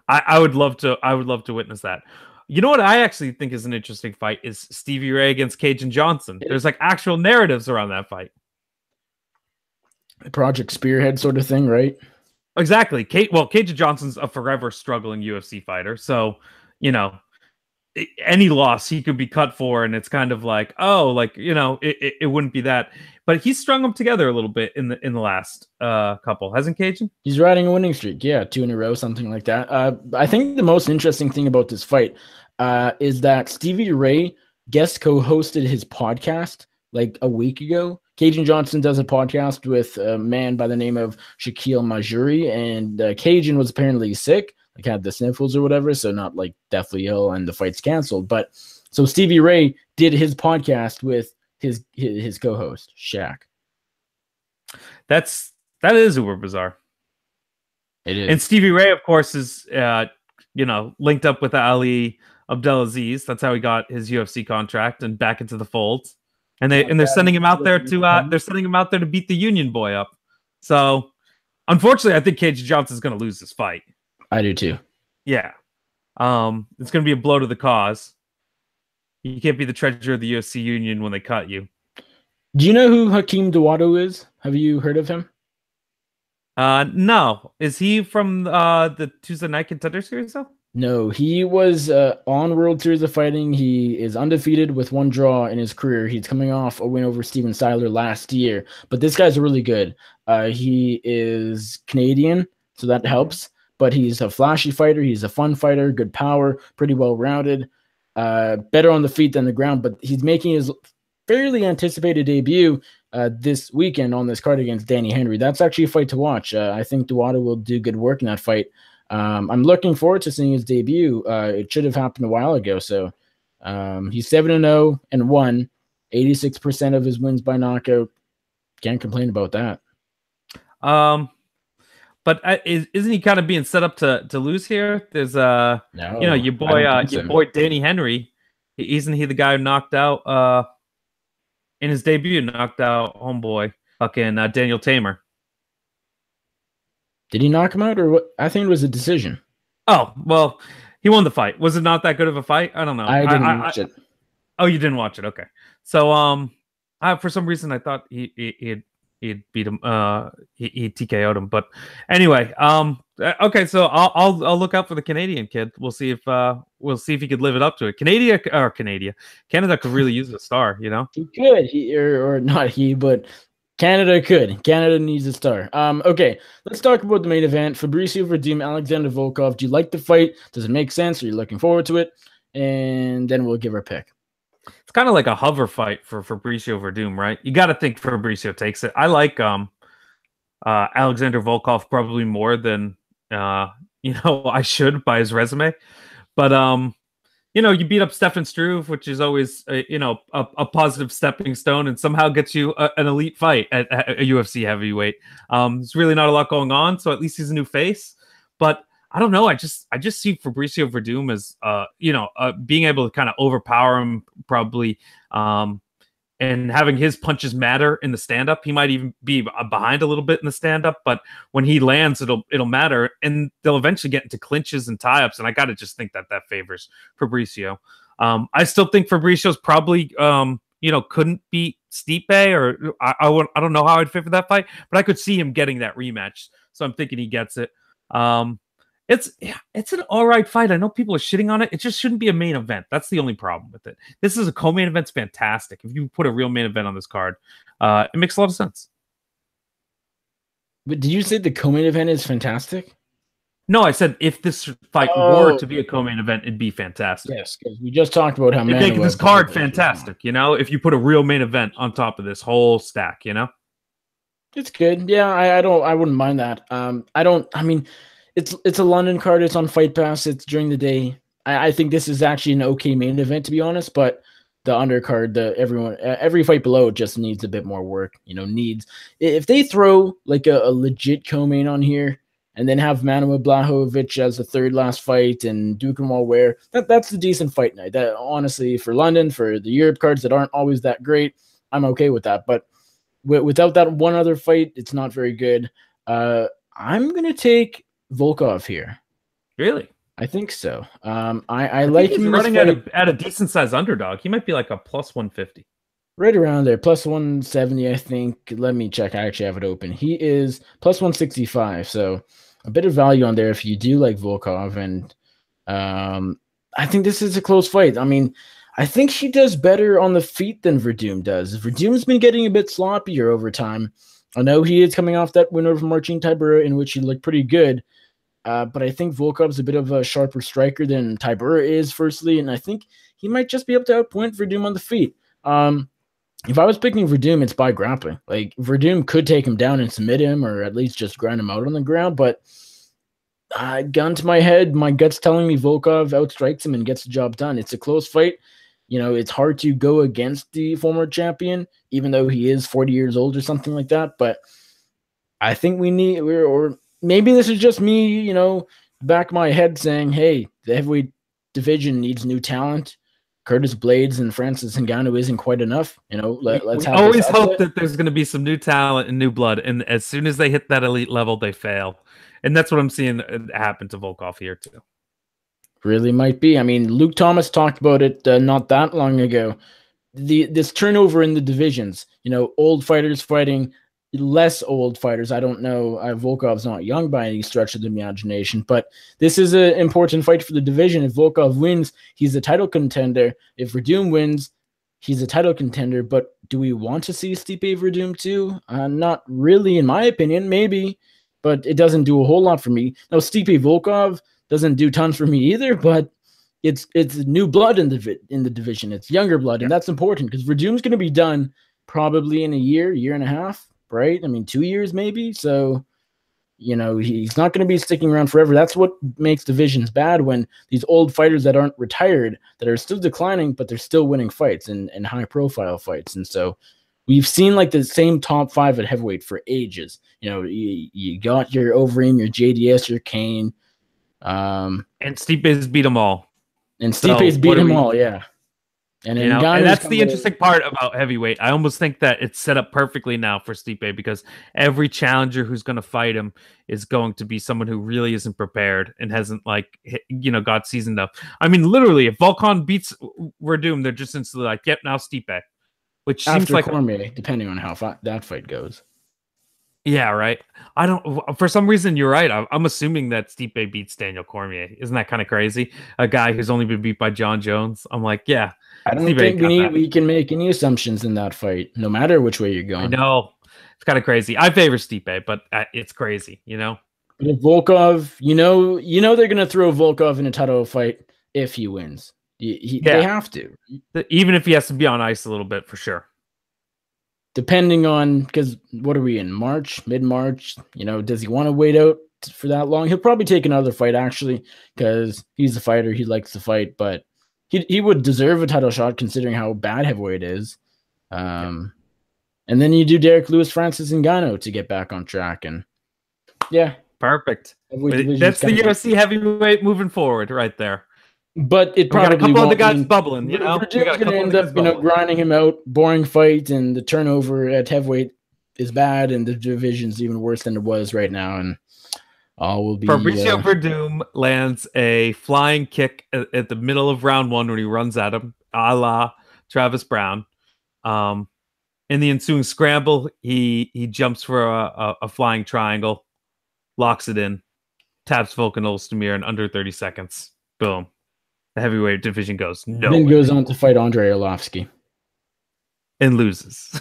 I would love to. I would love to witness that. You know what I actually think is an interesting fight is Stevie Ray against Cajun Johnson. There's like actual narratives around that fight. Project Spearhead sort of thing, right? Exactly. Cajun Johnson's a forever struggling UFC fighter, so you know any loss he could be cut for, and it's kind of like, oh, like it wouldn't be that. But he's strung them together a little bit in the last couple, hasn't Cajun? He's riding a winning streak. Yeah, 2 in a row, something like that. I think the most interesting thing about this fight is that Stevie Ray guest co-hosted his podcast like a week ago. Cajun Johnson does a podcast with a man by the name of Shaquille Majuri, and Cajun was apparently sick, like had the sniffles or whatever, so not like deathly ill, and the fight's canceled. But so Stevie Ray did his podcast with his co-host Shaq. That is uber bizarre. It is. And Stevie Ray, of course, is linked up with Ali Abdelaziz. That's how he got his UFC contract and back into the fold. And they're sending him out there to beat the Union boy up. So unfortunately, I think Cajun Johnson's going to lose this fight. I do too. Yeah. It's going to be a blow to the cause. You can't be the treasurer of the UFC Union when they cut you. Do you know who Hakeem Dawodu is? Have you heard of him? No. Is he from the Tuesday Night Contender Series though? No, he was on World Series of Fighting. He is undefeated with 1 draw in his career. He's coming off a win over Steven Seiler last year. But this guy's really good. He is Canadian, so that helps. But he's a flashy fighter. He's a fun fighter, good power, pretty well-rounded. Better on the feet than the ground. But he's making his fairly anticipated debut this weekend on this card against Danny Henry. That's actually a fight to watch. I think Dawodu will do good work in that fight. I'm looking forward to seeing his debut. It should have happened a while ago. So he's 7-0 and 1, 86% of his wins by knockout. Can't complain about that. But isn't he kind of being set up to lose here? There's No, your boy Danny Henry. Isn't he the guy who knocked out in his debut? Knocked out homeboy fucking Daniel Tamer. Did he knock him out or what? I think it was a decision. Oh, well, he won the fight. Was it not that good of a fight? I don't know. I didn't watch it. Oh, you didn't watch it. Okay. So, for some reason I thought he'd beat him. He TKO'd him. But anyway, okay. So I'll look out for the Canadian kid. We'll see if he could live it up to it. Canada could really use a star. You know, he could. Or not he, but Canada could. Canada needs a star. Okay, let's talk about the main event. Fabricio Werdum, Alexander Volkov. Do you like the fight? Does it make sense? Are you looking forward to it? And then we'll give our pick. It's kind of like a hover fight for Fabricio Werdum, right? You got to think Fabricio takes it. I like Alexander Volkov probably more than I should by his resume, but you beat up Stefan Struve, which is always a positive stepping stone, and somehow gets you an elite fight at a UFC heavyweight. There's really not a lot going on, so at least he's a new face. But I don't know. I just see Fabricio Werdum as being able to kind of overpower him probably, and having his punches matter in the stand-up. He might even be behind a little bit in the stand-up, but when he lands, it'll matter, and they'll eventually get into clinches and tie-ups, and I got to just think that favors Fabricio. I still think Fabricio's probably, couldn't beat Stipe, or I don't know how I'd fit for that fight, but I could see him getting that rematch, so I'm thinking he gets it. It's an all right fight. I know people are shitting on it. It just shouldn't be a main event. That's the only problem with it. This is a co-main event's fantastic. If you put a real main event on this card, it makes a lot of sense. But did you say the co-main event is fantastic? No, I said if this fight were to be a co-main event, it'd be fantastic. Yes, because we just talked about how making this card fantastic. If you put a real main event on top of this whole stack, it's good. Yeah, I wouldn't mind that. It's a London card. It's on Fight Pass. It's during the day. I think this is actually an okay main event, to be honest. But the undercard, every fight below just needs a bit more work. If they throw like a legit co-main on here, and then have Manuel Blachowicz as the third last fight, and Dukenwall Ware. That's a decent fight night. That honestly, for London, for the Europe cards that aren't always that great, I'm okay with that. But without that one other fight, it's not very good. I'm gonna take Volkov here. Really? I think so. I like him running at a decent size underdog. He might be like a plus 150. Right around there, plus 170, I think. Let me check. I actually have it open. He is plus 165, so a bit of value on there if you do like Volkov. And I think this is a close fight. I mean, I think he does better on the feet than Werdum does. Werdum's been getting a bit sloppier over time. I know he is coming off that win over Marcin Tybura, in which he looked pretty good. But I think Volkov's a bit of a sharper striker than Tybura is, firstly, and I think he might just be able to outpoint Werdum on the feet. If I was picking Werdum, it's by grappling. Like, Werdum could take him down and submit him, or at least just grind him out on the ground, but gun to my head, my gut's telling me Volkov outstrikes him and gets the job done. It's a close fight. You know, it's hard to go against the former champion, even though he is 40 years old or something like that, but I think or maybe this is just me, you know, back of my head saying, hey, the heavyweight division needs new talent. Curtis Blades and Francis Ngannou isn't quite enough. You know, let's have always hope that there's going to be some new talent and new blood. And as soon as they hit that elite level, they fail. And that's what I'm seeing happen to Volkov here too. Really might be. I mean, Luke Thomas talked about it not that long ago. This turnover in the divisions, you know, old fighters fighting less old fighters. I don't know. Volkov's not young by any stretch of the imagination, but this is an important fight for the division. If Volkov wins, he's a title contender. If Werdum wins, he's a title contender. But do we want to see Stipe Werdum too? Not really, in my opinion. Maybe, but it doesn't do a whole lot for me. Now, Stipe Volkov doesn't do tons for me either, but it's new blood in the division. It's younger blood, and that's important because Werdum's going to be done probably in a year and a half. Right? I mean, 2 years maybe. So, you know, he's not going to be sticking around forever. That's what makes divisions bad, when these old fighters that aren't retired, that are still declining, but they're still winning fights and high profile fights. And so we've seen like the same top 5 at heavyweight for ages. You know, you got your Overeem, your JDS, your Kane. And Stipe's beat them all. And Stipe's beat them all, yeah. And, you know, and that's the interesting part about heavyweight. I almost think that it's set up perfectly now for Stipe, because every challenger who's going to fight him is going to be someone who really isn't prepared and hasn't, like, you know, got seasoned up. I mean, literally, if Volkov beats Werdum, they're just instantly like, yep, now Stipe. Which seems like Cormier, depending on how that fight goes. Yeah, right. I don't. For some reason, you're right. I'm assuming that Stipe beats Daniel Cormier. Isn't that kind of crazy? A guy who's only been beat by John Jones. I'm like, yeah. I don't think we can make any assumptions in that fight, no matter which way you're going. I know. It's kind of crazy. I favor Stipe, but it's crazy, you know? But if Volkov, you know they're going to throw Volkov in a title fight if he wins. They have to. Even if he has to be on ice a little bit, for sure. Depending on, because what are we in, March, mid-March? You know, does he want to wait out for that long? He'll probably take another fight, actually, because he's a fighter. He likes to fight, but he would deserve a title shot considering how bad heavyweight is. And then you do Derek Lewis, Francis Ngannou to get back on track. And yeah. Perfect. That's the UFC heavyweight moving forward right there. But it probably got a couple of the guys bubbling, you know. We're going to end up, grinding him out, boring fight, and the turnover at heavyweight is bad, and the division's even worse than it was right now. And all will be. Fabricio Werdum lands a flying kick at the middle of round 1 when he runs at him, a la Travis Brown. In the ensuing scramble, he jumps for a flying triangle, locks it in, taps Volkan Ozdemir in under 30 seconds. Boom. The heavyweight division goes no. Then goes on to fight Andrei Arlovski. And loses.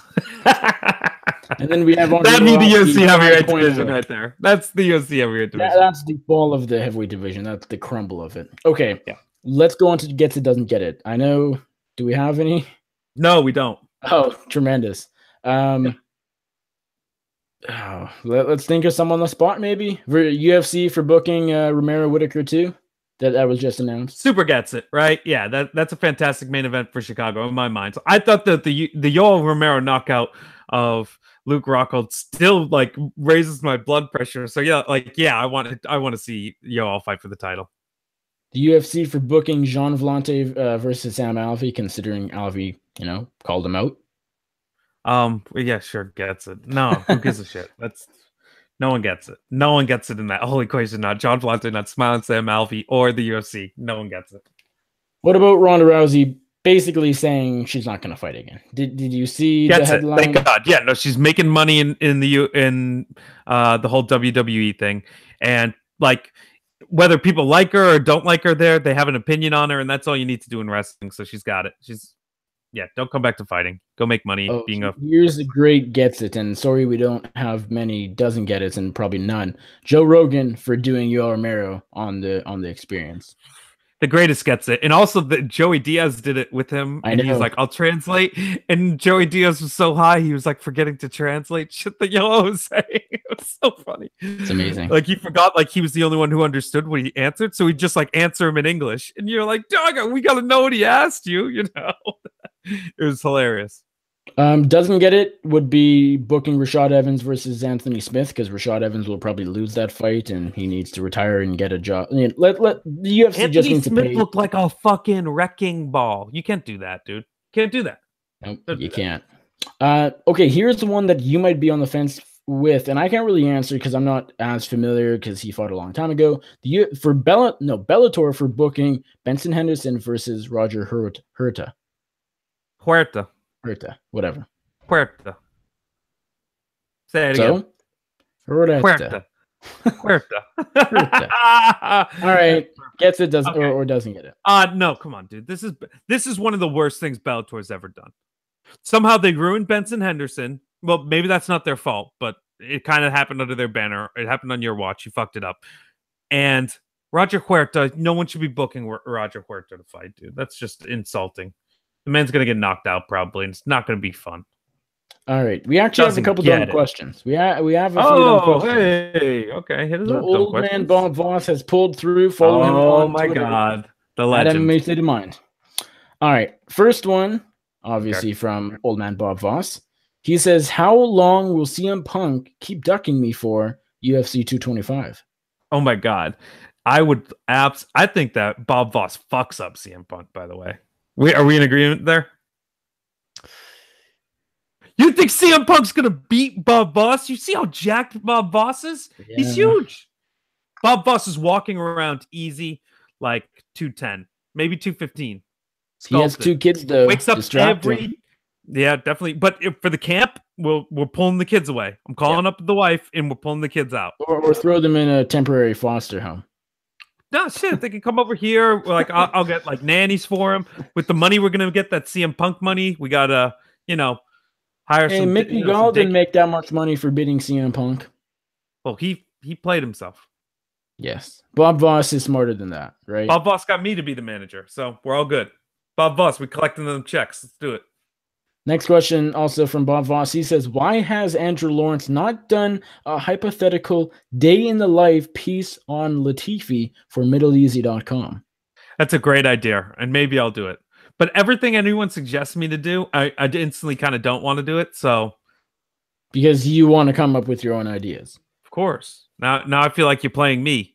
And then we have that'd be the UFC heavyweight division right there. That's the UFC heavyweight division. That's the fall of the heavyweight division. That's the crumble of it. Okay. Yeah. Let's go on to Gets It Doesn't Get It. I know. Do we have any? No, we don't. Oh, tremendous. Let's think of someone on the spot, maybe. UFC for booking Romero Whittaker too. That was just announced. Super Gets It, right? Yeah, that's a fantastic main event for Chicago in my mind. So I thought that the Yoel Romero knockout of Luke Rockhold still like raises my blood pressure. So yeah, I want to see Yoel fight for the title. The UFC for booking Jean Vellante versus Sam Alvey, considering Alvey, called him out. Yeah, sure, gets it. No, who gives a shit? No one gets it. No one gets it in that whole equation. Not John Vellante, not Smiling Sam Alvey, or the UFC. No one gets it. What about Ronda Rousey basically saying she's not going to fight again? Did you see the headline? Thank God. Yeah, no, she's making money in the whole WWE thing, and like whether people like her or don't like her, they have an opinion on her, and that's all you need to do in wrestling. So she's got it. Don't come back to fighting. Go make money. Here's the great gets it, and sorry we don't have many doesn't get it, and probably none. Joe Rogan for doing Yoel Romero on the experience. The greatest gets it, and also Joey Diaz did it with him, and he's like, "I'll translate." And Joey Diaz was so high, he was like forgetting to translate shit that Yoel was saying. It was so funny. It's amazing. Like he forgot, like he was the only one who understood what he answered, so he just like answer him in English, and you're like, "Dog, we got to know what he asked you," It was hilarious. Doesn't get it would be booking Rashad Evans versus Anthony Smith, because Rashad Evans will probably lose that fight and he needs to retire and get a job. Let the UFC Anthony just needs Smith to pay. Look like a fucking wrecking ball. You can't do that, dude. Can't do that. Nope, you can't. Okay, here's the one that you might be on the fence with, and I can't really answer because I'm not as familiar because he fought a long time ago. Bellator for booking Benson Henderson versus Roger Huerta, whatever. Puerta. Say it again. Huerta. All right. Gets it, doesn't, okay. or doesn't get it. No, come on, dude. This is one of the worst things Bellator's ever done. Somehow they ruined Benson Henderson. Well, maybe that's not their fault, but it kind of happened under their banner. It happened on your watch. You fucked it up. And Roger Huerta, no one should be booking Roger Huerta to fight, dude. That's just insulting. The man's going to get knocked out probably, and it's not going to be fun. All right. We actually have a couple dumb questions. We have a few dumb questions. Hey. Okay. Hit us up. Old man Bob Voss has pulled through. Follow him on Twitter. God. The legend. MMA State of Mind. All right. First one, obviously from old man Bob Voss. He says, how long will CM Punk keep ducking me for UFC 225? Oh, my God. I think that Bob Voss fucks up CM Punk, by the way. Are we in agreement there? You think CM Punk's going to beat Bob Voss? You see how jacked Bob Voss is? Yeah. He's huge. Bob Voss is walking around easy, like 210, maybe 215. He has 2 kids, though. Wakes up Yeah, definitely. But for the camp, we're pulling the kids away. I'm calling up the wife, and we're pulling the kids out. Or throw them in a temporary foster home. No, shit. They can come over here. Like, I'll get, like, nannies for them. With the money we're going to get, that CM Punk money, we got to, hire some... Mickey Gall didn't make that much money for beating CM Punk. Well, he played himself. Yes. Bob Voss is smarter than that, right? Bob Voss got me to be the manager, so we're all good. Bob Voss, we're collecting them checks. Let's do it. Next question, also from Bob Voss. He says, why has Andrew Lawrence not done a hypothetical day in the life piece on Latifi for MiddleEasy.com? That's a great idea, and maybe I'll do it. But everything anyone suggests me to do, I instantly kind of don't want to do it. So, because you want to come up with your own ideas. Of course. Now I feel like you're playing me.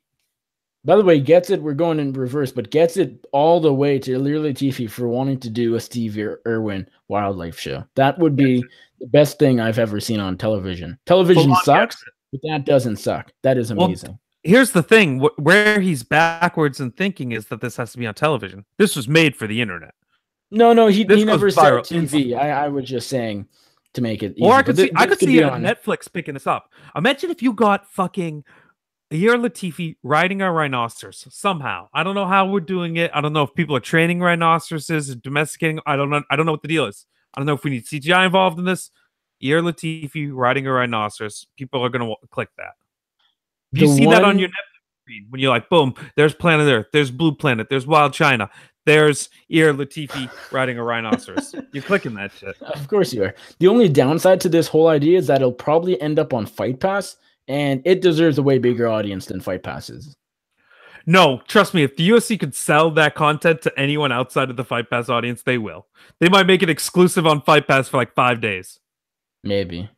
By the way, gets it. We're going in reverse, but gets it all the way to Ilir Latifi for wanting to do a Steve Irwin wildlife show. That would be the best thing I've ever seen on television. Television sucks, but that doesn't suck. That is amazing. Well, here's the thing. Where he's backwards in thinking is that this has to be on television. This was made for the internet. No, he never said TV. I was just saying to make it easy. Or I could see on Netflix picking this up. Imagine if you got fucking Ilir Latifi riding a rhinoceros somehow. I don't know how we're doing it. I don't know if people are training rhinoceroses, domesticating. I don't know what the deal is. I don't know if we need CGI involved in this. Ilir Latifi riding a rhinoceros. People are going to click that. You see that on your Netflix screen when you're like, boom, there's Planet Earth, there's Blue Planet, there's Wild China, there's Ilir Latifi riding a rhinoceros. You're clicking that shit. Of course you are. The only downside to this whole idea is that it'll probably end up on Fight Pass, and it deserves a way bigger audience than Fight Passes. No, trust me, if the UFC could sell that content to anyone outside of the Fight Pass audience, they will. They might make it exclusive on Fight Pass for like 5 days. Maybe.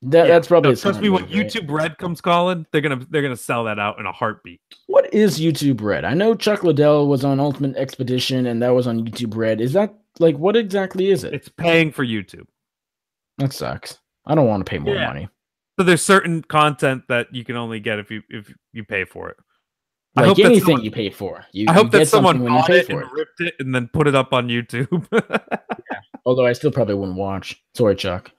Yeah, That's probably no, a trust smart me. When move, right? YouTube Red comes calling, they're gonna sell that out in a heartbeat. What is YouTube Red? I know Chuck Liddell was on Ultimate Expedition, and that was on YouTube Red. Is that like what exactly is it? It's paying for YouTube. That sucks. I don't want to pay more Yeah. money. So there's certain content that you can only get if you pay for it. I Like hope that anything someone you pay for, I you hope that get someone something when you bought pay it and for it. ripped it and then put it up on YouTube. Yeah. Although I still probably wouldn't watch. Sorry, Chuck.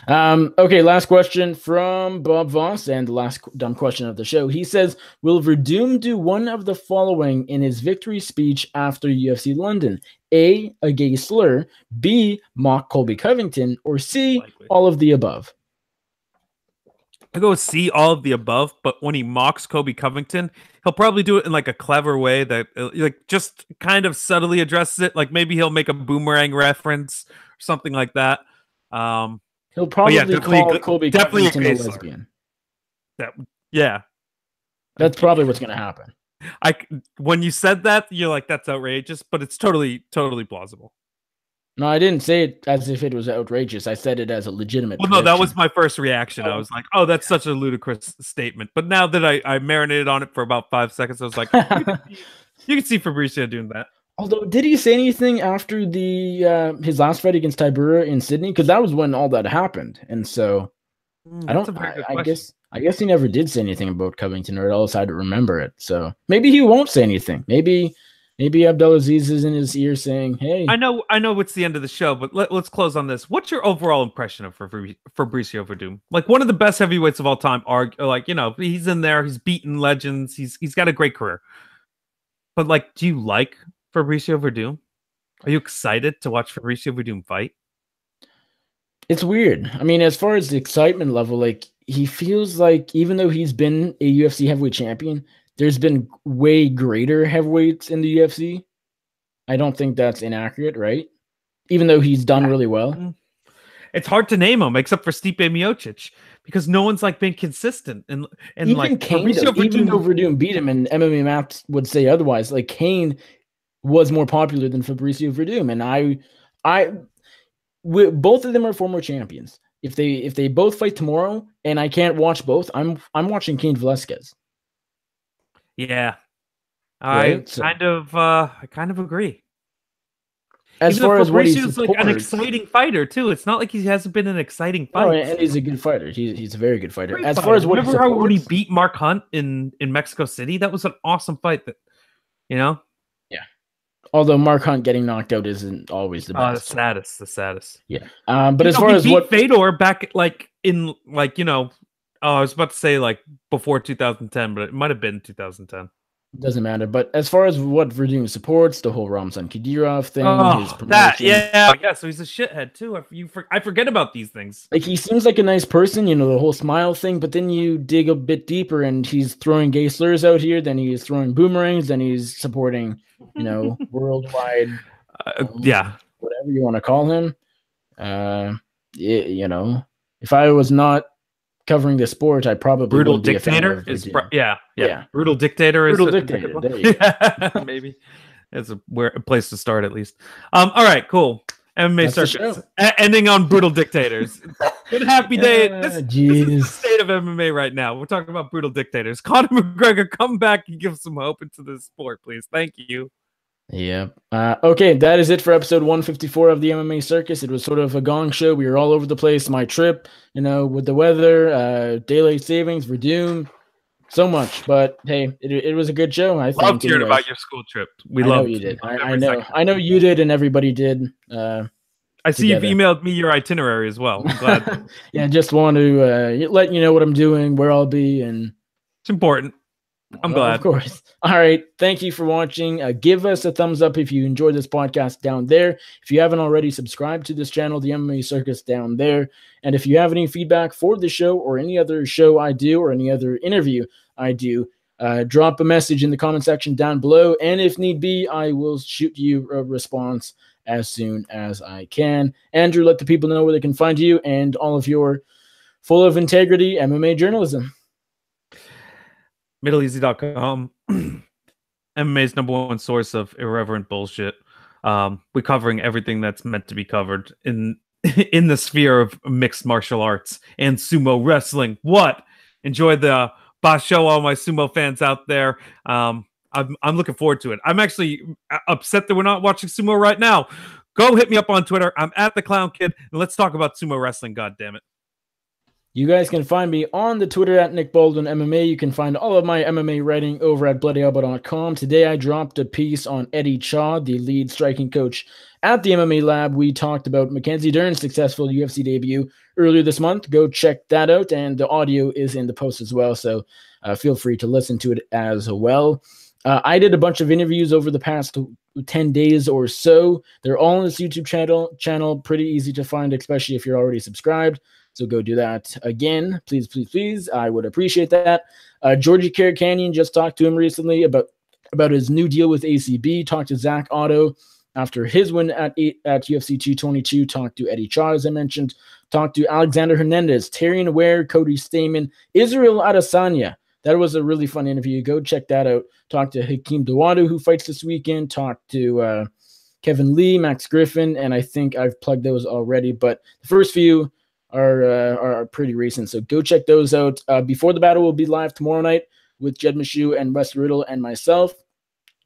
Okay, last question from Bob Voss, and the last dumb question of the show. He says, will Werdum do one of the following in his victory speech after UFC London? A gay slur, B, mock Colby Covington, or C, Likely. all of the above? I go see all of the above, but when he mocks Kobe Covington, he'll probably do it in like a clever way that like just kind of subtly addresses it. Like maybe he'll make a boomerang reference or something like that. He'll But yeah, probably call Colby definitely Covington a lesbian. That, yeah, That's probably what's going to happen. When you said that, you're like, that's outrageous, but it's totally plausible. No, I didn't say it as if it was outrageous. I said it as a legitimate Well, no, that prediction. was my first reaction. I was like, oh, that's such a ludicrous statement. But now that I marinated on it for about 5 seconds, I was like, you can see Fabricio doing that. Although, did he say anything after the his last fight against Tybura in Sydney? Because that was when all that happened, and so I don't. I guess he never did say anything about Covington, or else I'd remember it. So maybe he won't say anything. Maybe Abdelaziz is in his ear saying, "Hey, I know it's the end of the show, but let's close on this. What's your overall impression of Fabricio Werdum? Like one of the best heavyweights of all time. Like he's in there. He's beaten legends. He's got a great career. But like, do you like Fabricio Werdum? Are you excited to watch Fabricio Werdum fight? It's weird. I mean, as far as the excitement level, like he feels like even though he's been a UFC heavyweight champion, there's been way greater heavyweights in the UFC. I don't think that's inaccurate, right? Even though he's done really well. It's hard to name them except for Stipe Miocic because no one's like been consistent and even like Kane, even though Werdum beat him and MMA Maps would say otherwise, like Kane was more popular than Fabricio Werdum, and both of them are former champions. If they both fight tomorrow and I can't watch both, I'm watching Cain Velasquez. Yeah, right? I kind of agree. As even far as what he's like an exciting fighter too. It's not like he hasn't been an exciting fight. Oh, and he's a good fighter. He's a very good fighter. Great as fighter. Far as what remember how when he beat Mark Hunt in Mexico City, that was an awesome fight. That Yeah. Although Mark Hunt getting knocked out isn't always the best. The saddest. Yeah. But as far as what Fedor back like in like I was about to say like before 2010, but it might have been 2010. Doesn't matter. But as far as what Werdum supports, the whole Ramzan Kadyrov thing, his promotion. So he's a shithead too. I forget about these things. Like he seems like a nice person, the whole smile thing. But then you dig a bit deeper, and he's throwing gay slurs out here. Then he's throwing boomerangs. Then he's supporting, worldwide, whatever you want to call him. If I was not covering the sport, I probably brutal dictator is brutal dictator there you go. Maybe it's a place to start at least. All right, cool. MMA Circus ending on brutal dictators. Good happy day. This is the state of MMA right now. We're talking about brutal dictators. Conor McGregor, come back and give some hope into this sport, please. Thank you. Yeah. Okay, that is it for episode 154 of the MMA Circus. It was sort of a gong show. We were all over the place. My trip, with the weather, daylight savings, Werdum, so much. But hey, it was a good show. I loved hearing about your school trip. I know you did. I know you did, and everybody did. I see you've emailed me your itinerary as well. I'm glad. Yeah, just want to let you know what I'm doing, where I'll be, and it's important. I'm glad. Of course. All right. Thank you for watching. Give us a thumbs up if you enjoyed this podcast down there. If you haven't already, subscribed to this channel, the MMA Circus down there. And if you have any feedback for the show or any other show I do or any other interview I do, drop a message in the comment section down below. And if need be, I will shoot you a response as soon as I can. Andrew, let the people know where they can find you and all of your full of integrity MMA journalism. MiddleEasy.com, MMA's #1 source of irreverent bullshit. We're covering everything that's meant to be covered in in the sphere of mixed martial arts and sumo wrestling. What? Enjoy the boss show, all my sumo fans out there. I'm looking forward to it. I'm actually upset that we're not watching sumo right now. Go hit me up on Twitter. I'm at the Clown Kid, and let's talk about sumo wrestling. God damn it! You guys can find me on the Twitter at Nick Baldwin MMA. You can find all of my MMA writing over at bloodyelbow.com. Today I dropped a piece on Eddie Cha, the lead striking coach at the MMA Lab. We talked about Mackenzie Dern's successful UFC debut earlier this month. Go check that out, and the audio is in the post as well, so feel free to listen to it as well. I did a bunch of interviews over the past 10 days or so. They're all on this YouTube channel, pretty easy to find, especially if you're already subscribed. So go do that again, please, please, please. I would appreciate that. Georgie Canyon, just talked to him recently about his new deal with ACB. Talked to Zach Otto after his win at UFC 222. Talked to Eddie Cha, as I mentioned. Talked to Alexander Hernandez, Tyrion Ware, Cody Stamen, Israel Adesanya. That was a really fun interview. Go check that out. Talked to Hakeem Dawadu, who fights this weekend. Talked to Kevin Lee, Max Griffin, and I think I've plugged those already. But the first few are pretty recent, so go check those out. Before the Battle will be live tomorrow night with Jed Meshew and Wes Riddle and myself.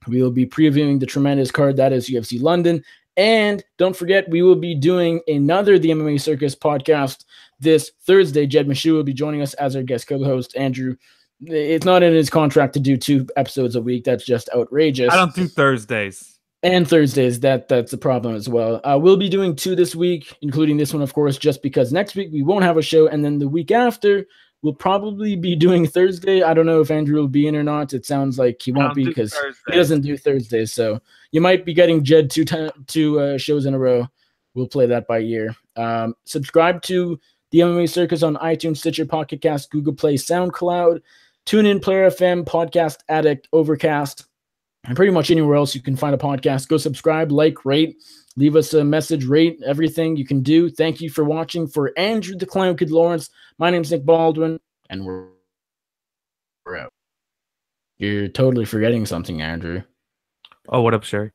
We will be previewing the tremendous card that is UFC London. And don't forget, we will be doing another The MMA Circus podcast this Thursday. Jed Meshew will be joining us as our guest co-host. Andrew, it's not in his contract to do 2 episodes a week. That's just outrageous. I don't do Thursdays. And Thursdays, that's a problem as well. We'll be doing 2 this week, including this one, of course, just because next week we won't have a show. And then the week after, we'll probably be doing Thursday. I don't know if Andrew will be in or not. It sounds like he won't be because he doesn't do Thursdays. So you might be getting Jed 2 shows in a row. We'll play that by ear. Subscribe to the MMA Circus on iTunes, Stitcher, Pocket Cast, Google Play, SoundCloud, TuneIn, Player FM, Podcast Addict, Overcast, and pretty much anywhere else you can find a podcast. Go subscribe, like, rate, leave us a message, rate everything you can do. Thank you for watching. For Andrew the Clown Kid Lawrence, my name's Nick Baldwin, and we're out. You're totally forgetting something, Andrew. Oh, what up, Sherry?